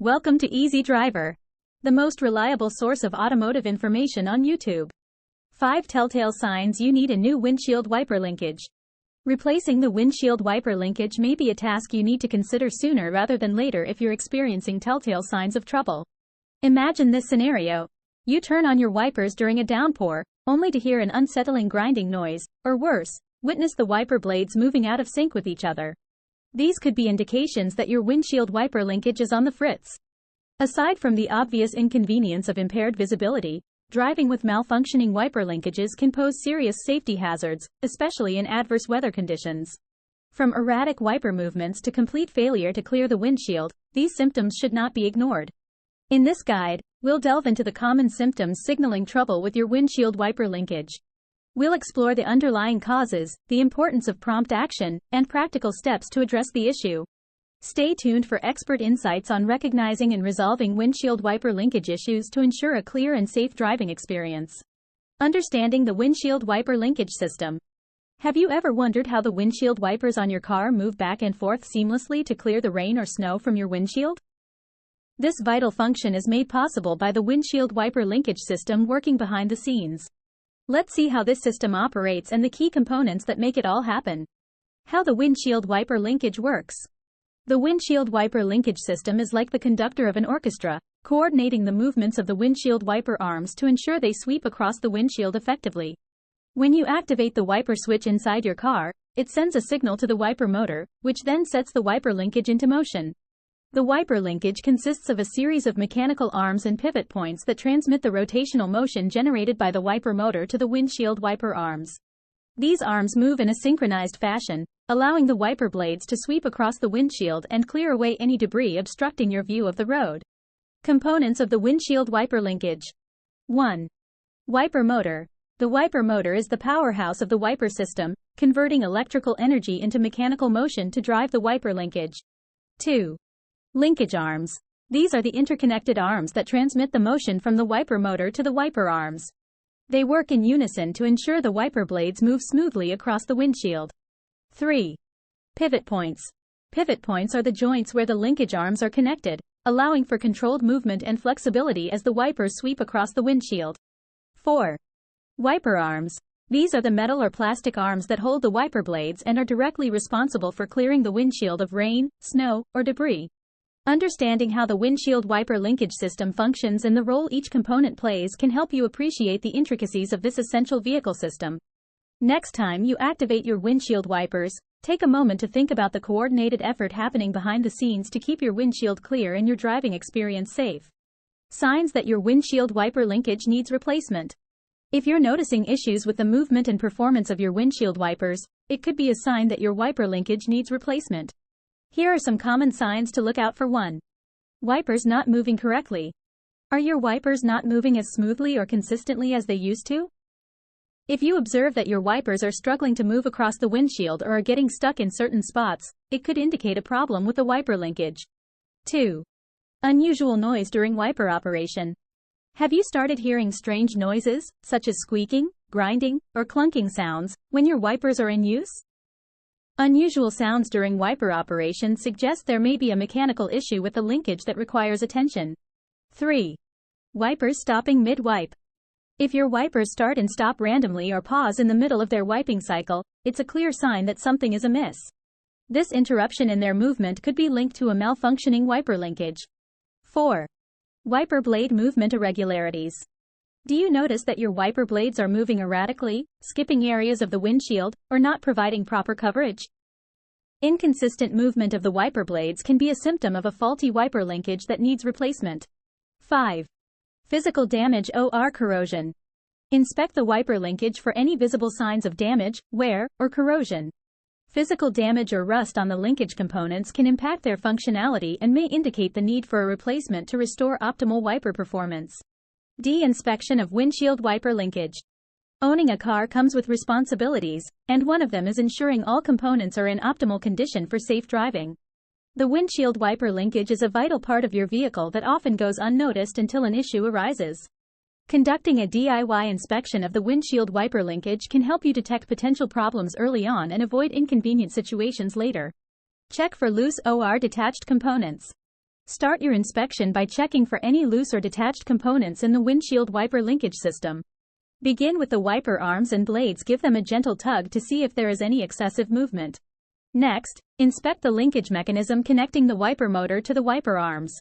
Welcome to Easy Driver, the most reliable source of automotive information on YouTube. 5 telltale signs you need a new windshield wiper linkage. Replacing the windshield wiper linkage may be a task you need to consider sooner rather than later if you're experiencing telltale signs of trouble. Imagine this scenario. You turn on your wipers during a downpour, only to hear an unsettling grinding noise, or worse, witness the wiper blades moving out of sync with each other. These could be indications that your windshield wiper linkage is on the fritz. Aside from the obvious inconvenience of impaired visibility, driving with malfunctioning wiper linkages can pose serious safety hazards, especially in adverse weather conditions. From erratic wiper movements to complete failure to clear the windshield, these symptoms should not be ignored. In this guide, we'll delve into the common symptoms signaling trouble with your windshield wiper linkage. We'll explore the underlying causes, the importance of prompt action, and practical steps to address the issue. Stay tuned for expert insights on recognizing and resolving windshield wiper linkage issues to ensure a clear and safe driving experience. Understanding the windshield wiper linkage system. Have you ever wondered how the windshield wipers on your car move back and forth seamlessly to clear the rain or snow from your windshield? This vital function is made possible by the windshield wiper linkage system working behind the scenes. Let's see how this system operates and the key components that make it all happen. How the windshield wiper linkage works. The windshield wiper linkage system is like the conductor of an orchestra, coordinating the movements of the windshield wiper arms to ensure they sweep across the windshield effectively. When you activate the wiper switch inside your car, it sends a signal to the wiper motor, which then sets the wiper linkage into motion. The wiper linkage consists of a series of mechanical arms and pivot points that transmit the rotational motion generated by the wiper motor to the windshield wiper arms. These arms move in a synchronized fashion, allowing the wiper blades to sweep across the windshield and clear away any debris obstructing your view of the road. Components of the windshield wiper linkage. 1. Wiper motor. The wiper motor is the powerhouse of the wiper system, converting electrical energy into mechanical motion to drive the wiper linkage. 2. Linkage arms. These are the interconnected arms that transmit the motion from the wiper motor to the wiper arms. They work in unison to ensure the wiper blades move smoothly across the windshield. 3. Pivot points. Pivot points are the joints where the linkage arms are connected, allowing for controlled movement and flexibility as the wipers sweep across the windshield. 4. Wiper arms. These are the metal or plastic arms that hold the wiper blades and are directly responsible for clearing the windshield of rain, snow, or debris. Understanding how the windshield wiper linkage system functions and the role each component plays can help you appreciate the intricacies of this essential vehicle system. Next time you activate your windshield wipers, take a moment to think about the coordinated effort happening behind the scenes to keep your windshield clear and your driving experience safe. Signs that your windshield wiper linkage needs replacement. If you're noticing issues with the movement and performance of your windshield wipers, it could be a sign that your wiper linkage needs replacement. Here are some common signs to look out for. 1. Wipers not moving correctly. Are your wipers not moving as smoothly or consistently as they used to? If you observe that your wipers are struggling to move across the windshield or are getting stuck in certain spots, it could indicate a problem with the wiper linkage. 2. Unusual noise during wiper operation. Have you started hearing strange noises, such as squeaking, grinding, or clunking sounds, when your wipers are in use? Unusual sounds during wiper operation suggest there may be a mechanical issue with the linkage that requires attention. 3. Wipers stopping mid-wipe. If your wipers start and stop randomly or pause in the middle of their wiping cycle, it's a clear sign that something is amiss. This interruption in their movement could be linked to a malfunctioning wiper linkage. 4. Wiper blade movement irregularities. Do you notice that your wiper blades are moving erratically, skipping areas of the windshield, or not providing proper coverage? Inconsistent movement of the wiper blades can be a symptom of a faulty wiper linkage that needs replacement. 5. Physical damage or corrosion. Inspect the wiper linkage for any visible signs of damage, wear, or corrosion. Physical damage or rust on the linkage components can impact their functionality and may indicate the need for a replacement to restore optimal wiper performance. D. Inspection of windshield wiper linkage. Owning a car comes with responsibilities, and one of them is ensuring all components are in optimal condition for safe driving. The windshield wiper linkage is a vital part of your vehicle that often goes unnoticed until an issue arises. Conducting a DIY inspection of the windshield wiper linkage can help you detect potential problems early on and avoid inconvenient situations later. Check for loose or detached components. Start your inspection by checking for any loose or detached components in the windshield wiper linkage system. Begin with the wiper arms and blades. Give them a gentle tug to see if there is any excessive movement. Next, inspect the linkage mechanism connecting the wiper motor to the wiper arms.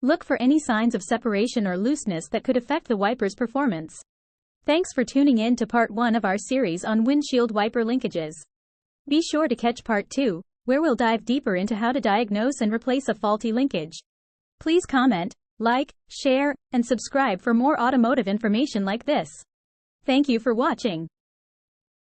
Look for any signs of separation or looseness that could affect the wiper's performance. Thanks for tuning in to part 1 of our series on windshield wiper linkages. Be sure to catch part 2, where we'll dive deeper into how to diagnose and replace a faulty linkage. Please comment, like, share, and subscribe for more automotive information like this. Thank you for watching.